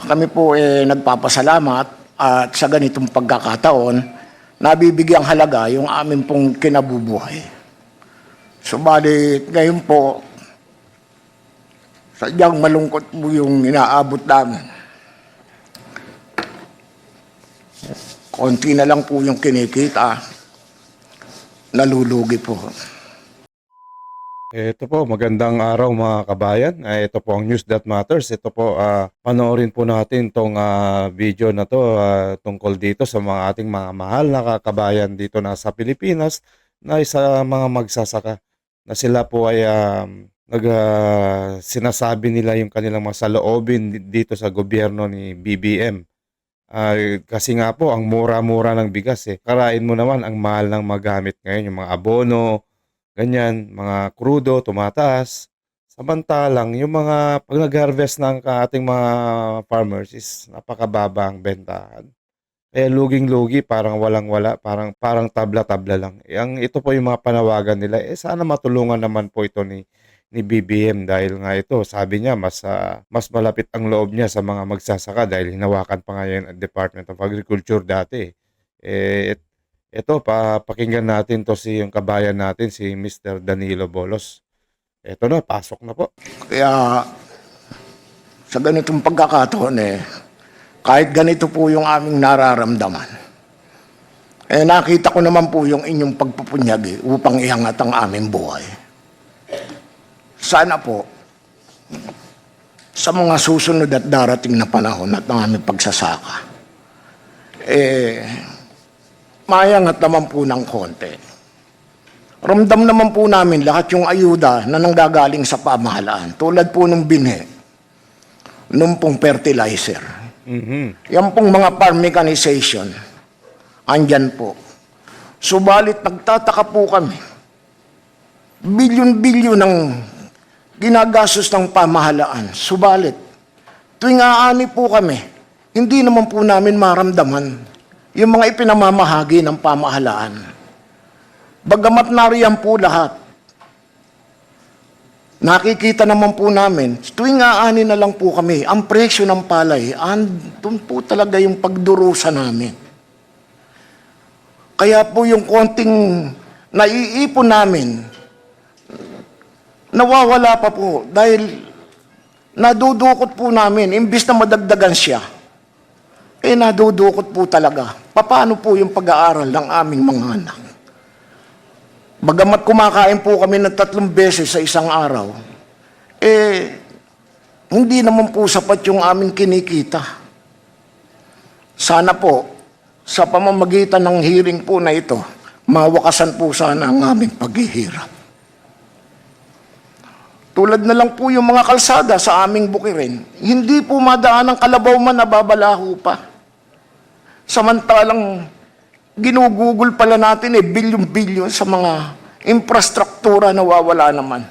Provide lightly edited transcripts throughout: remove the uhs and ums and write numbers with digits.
Kami po nagpapasalamat at sa ganitong pagkakataon, nabibigyang halaga yung amin pong kinabubuhay. Subalit ngayon po, sadyang malungkot po yung inaabot namin. Konti na lang po yung kinikita, nalulugi po. Ito po, magandang araw mga kabayan. Ito po ang News That Matters. Ito po, panoorin po natin itong video na to tungkol dito sa mga ating mga mahal na kabayan dito na sa Pilipinas na isa mga magsasaka na sila po ay sinasabi nila yung kanilang mga saloobin dito sa gobyerno ni BBM. Kasi nga po, ang mura-mura ng bigas Karain mo naman ang mahal ng magamit ngayon, yung mga abono, ganyan, mga krudo, tumataas. Samantalang, yung mga pag nag-harvest ng ating mga farmers is napakababa ang bentahan. Kaya luging-lugi, parang walang-wala, parang tabla-tabla lang. Ito po yung mga panawagan nila. Sana matulungan naman po ito ni BBM dahil nga ito, sabi niya, mas malapit ang loob niya sa mga magsasaka dahil hinawakan pa nga yan ang Department of Agriculture dati. Ito, pakinggan natin to yung kabayan natin, si Mr. Danilo Bolos. Ito na, pasok na po. Kaya sa ganitong pagkakataon kahit ganito po yung aming nararamdaman, nakita ko naman po yung inyong pagpupunyag upang iangat ang aming buhay. Sana po, sa mga susunod at darating na panahon at ang aming pagsasaka, mayangat naman po ng konti. Ramdam naman po namin lahat yung ayuda na nanggagaling sa pamahalaan. Tulad po ng binhe, nung pong fertilizer. Yan pong mga farm mechanization, andyan po. Subalit nagtataka po kami, bilyon-bilyon ng ginagastos ng pamahalaan. Subalit, tuwing aani po kami, hindi naman po namin maramdaman yung mga ipinamamahagi ng pamahalaan. Bagamat nariyan po lahat, nakikita naman po namin, tuwing aani na lang po kami, ang presyo ng palay, andun po talaga yung pagdurusa namin. Kaya po yung konting naiipon namin, nawawala pa po dahil nadudukot po namin, imbis na madagdagan siya, nadudukot po talaga. Paano po yung pag-aaral ng aming mga anak? Bagamat kumakain po kami ng 3 beses sa isang araw, hindi naman po sapat yung aming kinikita. Sana po, sa pamamagitan ng hearing po na ito, mawakasan po sana ang aming paghihirap. Tulad na lang po yung mga kalsada sa aming bukirin, hindi po madaan ng kalabaw man nababalaho pa. Samantalang ginugugol pala natin bilyon-bilyon sa mga infrastruktura na wawala naman.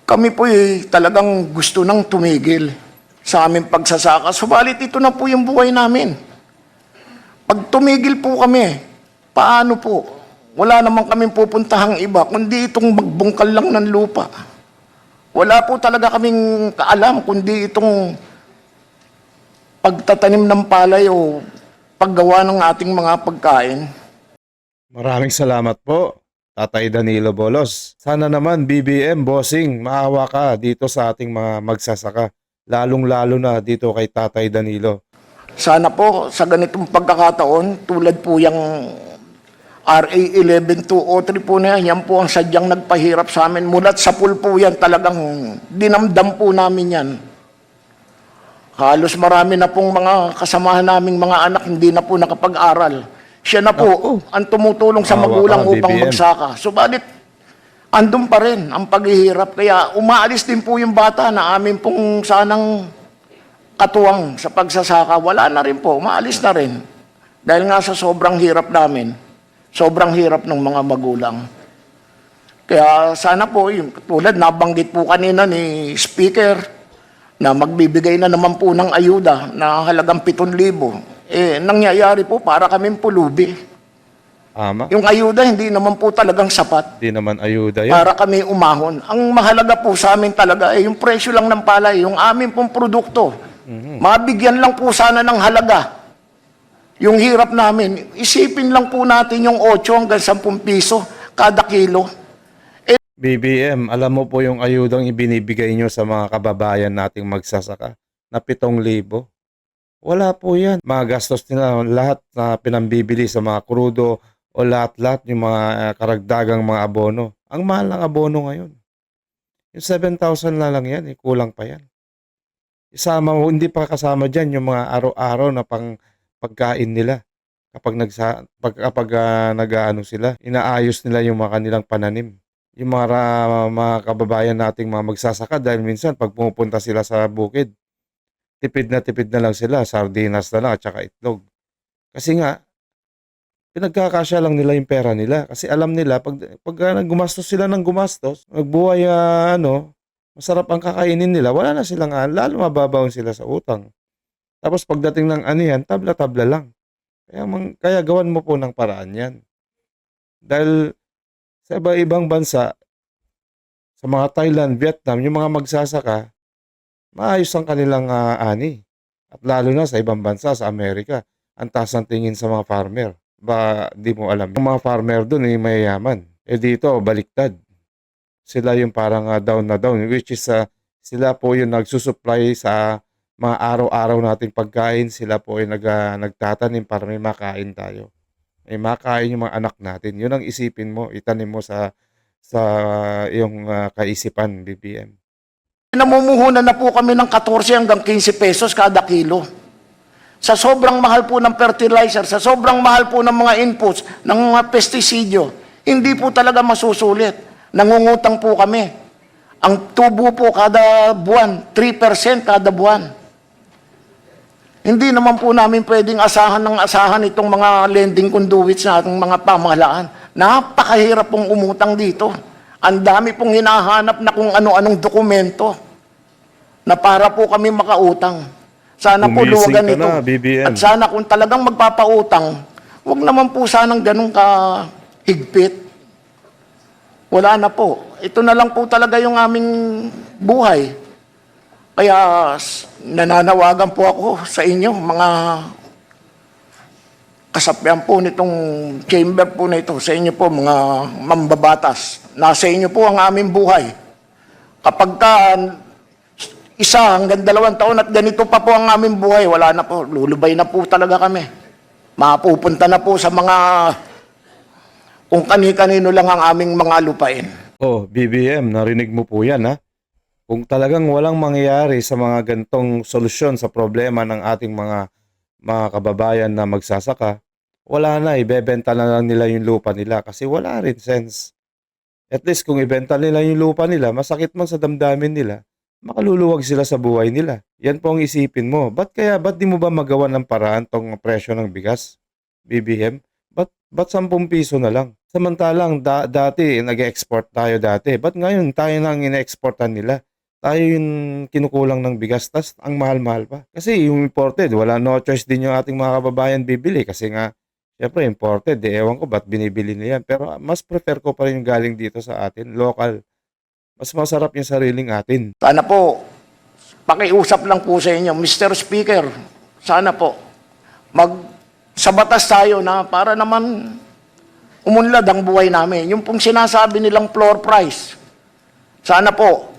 Kami po talagang gusto nang tumigil sa aming pagsasaka. Subalit ito na po yung buhay namin. Pag tumigil po kami, paano po? Wala naman kaming pupuntahang iba, kundi itong magbungkal lang ng lupa. Wala po talaga kaming kaalam, kundi itong pagtatanim ng palay o paggawa ng ating mga pagkain. Maraming salamat po, Tatay Danilo Bolos. Sana naman BBM, bossing, maawa ka dito sa ating mga magsasaka, lalong-lalo na dito kay Tatay Danilo. Sana po sa ganitong pagkakataon, tulad po yung RA 11203 po na yan po ang sadyang nagpahirap sa amin. Mulat sa pool po yan, talagang dinamdam po namin yan. Halos marami na pong mga kasamahan naming mga anak hindi na po nakapag-aral. Siya na po ang tumutulong sa magulang upang magsaka. Subalit, andun pa rin ang paghihirap. Kaya umaalis din po yung bata na amin pong sanang katuwang sa pagsasaka. Wala na rin po, umaalis na rin. Dahil nga sa sobrang hirap namin, sobrang hirap ng mga magulang. Kaya sana po, tulad nabanggit po kanina ni Speaker, na magbibigay na naman po ng ayuda na halagang 7,000. Nangyayari po para kaming pulubi. Tama. Yung ayuda, hindi naman po talagang sapat Di naman ayuda yan. para kami umahon. Ang mahalaga po sa amin talaga ay yung presyo lang ng palay, yung amin pong produkto. Mabigyan lang po sana ng halaga. Yung hirap namin, isipin lang po natin yung 8 hanggang 10 piso kada kilo. BBM, alam mo po yung ayudang ibinibigay nyo sa mga kababayan nating magsasaka na 7,000. Wala po yan. Mga gastos nila, lahat na pinambibili sa mga krudo o lahat-lahat yung mga karagdagang mga abono. Ang mahal ng abono ngayon. Yung 7,000 na lang yan, kulang pa yan. Isama mo, hindi pa kasama dyan yung mga araw-araw na pagkain nila. Kapag nag-aano sila, inaayos nila yung mga kanilang pananim. Yung mga kababayan nating mga magsasaka dahil minsan pag pumupunta sila sa bukid, tipid na lang sila, sardinas na lang at saka itlog. Kasi nga, pinagkakasya lang nila yung pera nila. Kasi alam nila, pag gumastos sila ng gumastos, nagbuhay, masarap ang kakainin nila, wala na silang, lalo mababaon sila sa utang. Tapos pagdating ng anihan, tabla-tabla lang. Kaya gawan mo po ng paraan yan. Dahil sa iba-ibang bansa, sa mga Thailand, Vietnam, yung mga magsasaka, maayos ang kanilang ani. At lalo na sa ibang bansa, sa Amerika, ang taas ng tingin sa mga farmer. Ba, di mo alam. Yung mga farmer doon ay mayayaman. Dito, baliktad. Sila yung parang down na down, which is sila po yung nagsusupply sa mga araw-araw nating pagkain. Sila po yung nagtatanim para may makain tayo. May makain yung mga anak natin. Yun ang isipin mo, itanim mo sa iyong kaisipan, BBM. Namumuhunan na po kami ng 14 hanggang 15 pesos kada kilo. Sa sobrang mahal po ng fertilizer, sa sobrang mahal po ng mga inputs, ng mga pestisidyo, hindi po talaga masusulit. Nangungutang po kami. Ang tubo po kada buwan, 3% kada buwan. Hindi naman po namin pwedeng asahan itong mga lending conduits na ating mga pamahalaan. Napakahirap pong umutang dito. Ang dami pong hinahanap na kung ano-anong dokumento na para po kami makautang. Sana po Gumising luwagan ka ito. na, BBM. At sana kung talagang magpapautang, huwag naman po sanang ganun kahigpit. Wala na po. Ito na lang po talaga yung aming buhay. Kaya nananawagan po ako sa inyo, mga kasapian po nitong chamber po na ito, sa inyo po mga mambabatas. Nasa inyo po ang aming buhay. Kapag isa hanggang 2 taon at ganito pa po ang aming buhay, wala na po, lulubay na po talaga kami. Mapupunta na po sa mga kung kani-kanino lang ang aming mga lupain. Oh, BBM, narinig mo po yan, ha? Kung talagang walang mangyayari sa mga gantong solusyon sa problema ng ating mga kababayan na magsasaka, wala na, ibebenta na lang nila yung lupa nila kasi wala rin sense. At least kung ibenta nila yung lupa nila, masakit man sa damdamin nila, makaluluwag sila sa buhay nila. Yan po ang isipin mo. Ba't di mo ba magawa ng paraan tong presyo ng bigas, BBM? Ba't 10 piso na lang? Samantalang dati, nag-export tayo dati. Ba't ngayon tayo na ang ina-exportan nila? Tayo yung kinukulang ng bigas, tas ang mahal-mahal pa. Kasi yung imported, wala no choice din yung ating mga kababayan bibili. Kasi nga, syempre imported, ewan ko ba't binibili nila yan. Pero mas prefer ko pa rin yung galing dito sa atin, local. Mas masarap yung sariling atin. Sana po, pakiusap lang po sa inyo, Mr. Speaker, sana po, sa batas tayo na para naman umunlad ang buhay namin. Yung pong sinasabi nilang floor price, sana po,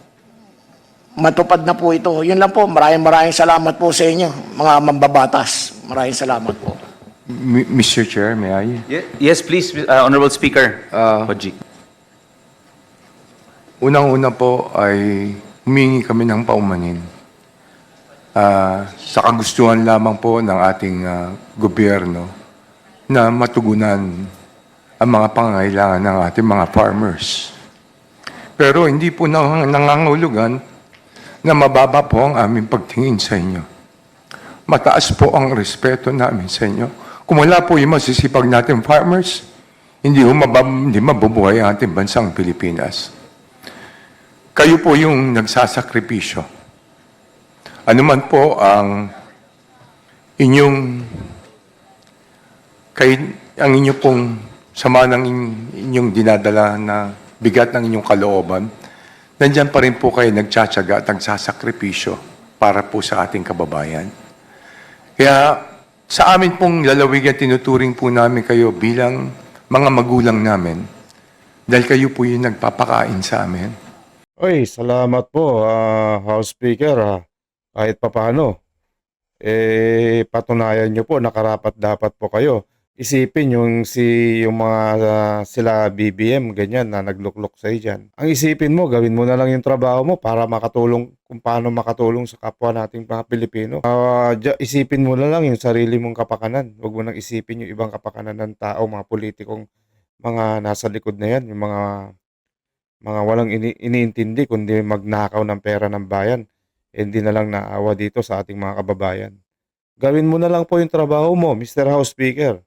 matupad na po ito. Yun lang po, maraming salamat po sa inyo, mga mambabatas. Maraming salamat po. Mr. Chair, may I? Yes, please, Honorable Speaker. Hodji. Unang-una po ay humingi kami ng paumanin. Sa kagustuhan lamang po ng ating gobyerno na matugunan ang mga pangangailangan ng ating mga farmers. Pero hindi po nangangahulugan na mababa po ang aming pagtingin sa inyo. Mataas po ang respeto namin sa inyo. Kung wala po yung masisipag natin farmers, hindi mabubuhay ang ating bansang Pilipinas. Kayo po yung nagsasakripisyo. Ano man po ang inyong pong sama ng inyong dinadala na bigat ng inyong kalooban, nandyan pa rin po kayo nagtsatsaga at nagsasakripisyo para po sa ating kababayan. Kaya sa amin pong lalawigan, tinuturing po namin kayo bilang mga magulang namin dahil kayo po yung nagpapakain sa amin. Oy, salamat po, House Speaker. Kahit papaano, patunayan nyo po, nakarapat dapat po kayo. Isipin yung mga sila BBM, ganyan, na nagluklok sa'yo dyan. Ang isipin mo, gawin mo na lang yung trabaho mo para makatulong, kung paano makatulong sa kapwa nating mga Pilipino. Isipin mo na lang yung sarili mong kapakanan. Huwag mo nang isipin yung ibang kapakanan ng tao, mga politikong mga nasa likod na yan, yung mga walang iniintindi kundi magnakaw ng pera ng bayan. Hindi na lang naawa dito sa ating mga kababayan. Gawin mo na lang po yung trabaho mo, Mr. House Speaker.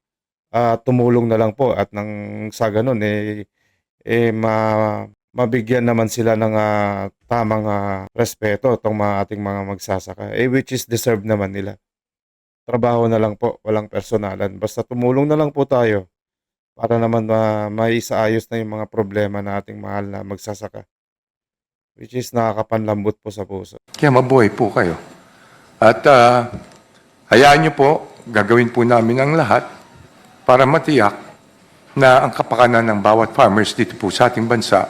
Tumulong na lang po at nang sa ganun mabigyan naman sila ng tamang respeto itong ating mga magsasaka, which is deserve naman nila. Trabaho na lang po, walang personalan, basta tumulong na lang po tayo para naman maisaayos na yung mga problema na ating mahal na magsasaka, which is nakakapanlambot po sa puso. Kaya mabuhay po kayo. At hayaan nyo po, gagawin po namin ang lahat para matiyak na ang kapakanan ng bawat farmers dito po sa ating bansa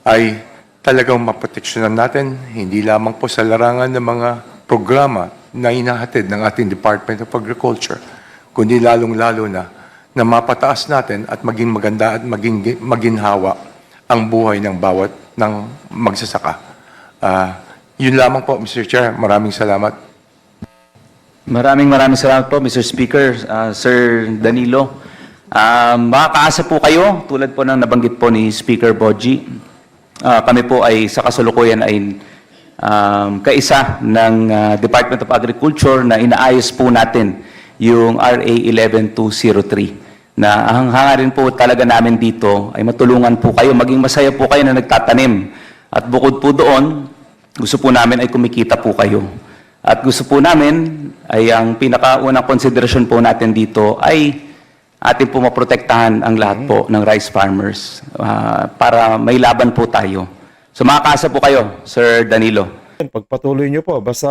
ay talagang maproteksyonan natin, hindi lamang po sa larangan ng mga programa na inahatid ng ating Department of Agriculture, kundi lalong-lalo na mapataas natin at maging maganda at maging maginhawa ang buhay ng bawat ng magsasaka. Yun lamang po, Mr. Chair. Maraming salamat. Maraming salamat po, Mr. Speaker, Sir Danilo. Makakaasa po kayo, tulad po ng nabanggit po ni Speaker Boji. Kami po ay sa kasalukuyan ay kaisa ng Department of Agriculture na inaayos po natin yung RA 11203 na ang hangarin po talaga namin dito ay matulungan po kayo, maging masaya po kayo na nagtatanim. At bukod po doon, gusto po namin ay kumikita po kayo. At gusto po namin ay ang pinakaunang konsiderasyon po natin dito ay atin po maprotektahan ang lahat po ng rice farmers para may laban po tayo. So makakasa po kayo, Sir Danilo. Pagpatuloy nyo po, basta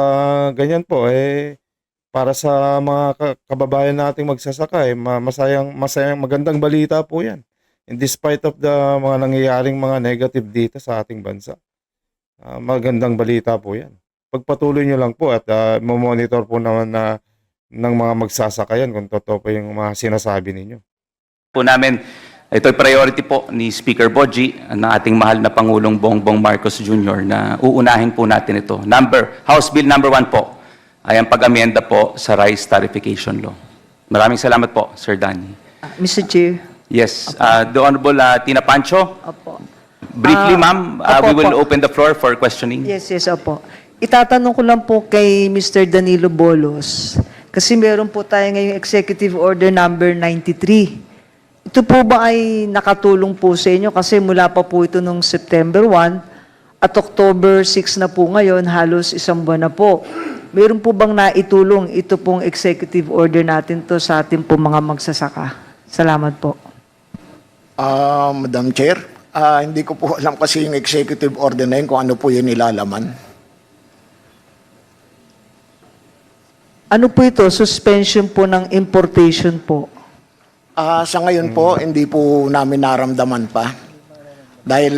ganyan po, para sa mga kababayan nating magsasaka, masayang magandang balita po yan. In despite of the mga nangyayaring mga negative dito sa ating bansa. Magandang balita po yan. Pagpatuloy nyo lang po at monitor po naman ng mga magsasaka yan kung totoo po yung mga sinasabi ninyo. Po namin, ito'y priority po ni Speaker Boji ng ating mahal na Pangulong Bongbong Marcos Jr. na uunahin po natin ito. House Bill number 1 po ay ang pag-amenda po sa Rice Tarification Law. Maraming salamat po, Sir Danny. Mr. Chair. Yes, the Honorable Tina Pancho. Opo. Briefly, ma'am, we opo, will opo. open the floor for questioning. Yes, opo. Itatanong ko lang po kay Mr. Danilo Bolos. Kasi meron po tayo ngayong Executive Order number 93. Ito po ba ay nakatulong po sa inyo? Kasi mula pa po ito nung September 1 at October 6 na po ngayon, halos isang buwan na po. Meron po bang naitulong ito pong Executive Order natin to sa ating po mga magsasaka? Salamat po. Madam Chair, hindi ko po alam kasi yung executive order na yun kung ano po yun nilalaman. Ano po ito? Suspension po ng importation po. Sa ngayon po, hindi po namin naramdaman pa. Dahil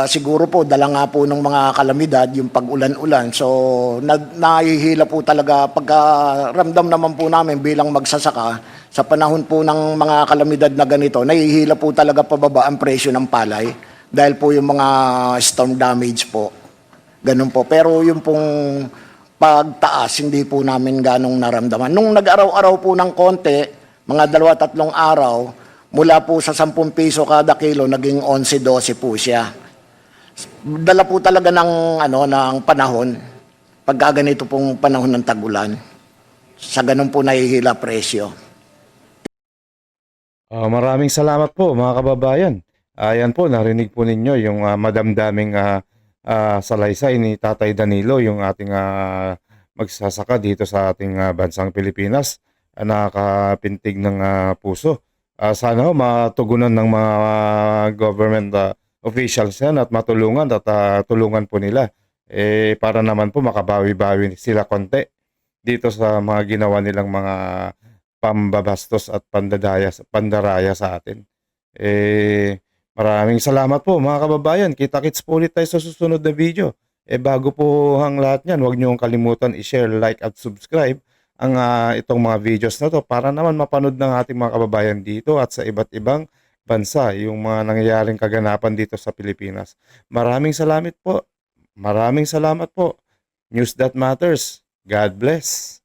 siguro po, dala nga po ng mga kalamidad, yung pag-ulan-ulan. So, nahihila po talaga, pagka-ramdam naman po namin bilang magsasaka, sa panahon po ng mga kalamidad na ganito, nahihila po talaga pababa ang presyo ng palay. Dahil po yung mga storm damage po. Ganun po. Pero yung pong pagtaas, hindi po namin ganong naramdaman. Nung nag-araw-araw po ng konti, mga 2-3 araw, mula po sa 10 piso kada kilo, naging 11-12 po siya. Dala po talaga ng panahon, pagka ganito pong panahon ng tag-ulan. Sa ganun po nahihila presyo. Maraming salamat po mga kababayan. Ayan po, narinig po ninyo yung madamdaming salaysay ni Tatay Danilo, yung ating magsasaka dito sa ating bansang Pilipinas. Nakakapintig ng puso Sana ho matugunan ng mga government officials yan at matulungan at tulungan po nila. Para naman po makabawi-bawi sila konti dito sa mga ginawa nilang mga pambabastos at pandaraya sa atin. Maraming salamat po mga kababayan. Kita-kits po ulit tayo sa susunod na video. Bago po ang lahat niyan, huwag niyong kalimutan i-share, like at subscribe ang itong mga videos na to para naman mapanood ng ating mga kababayan dito at sa iba't ibang bansa yung mga nangyayaring kaganapan dito sa Pilipinas. Maraming salamat po. Maraming salamat po. News That Matters. God bless.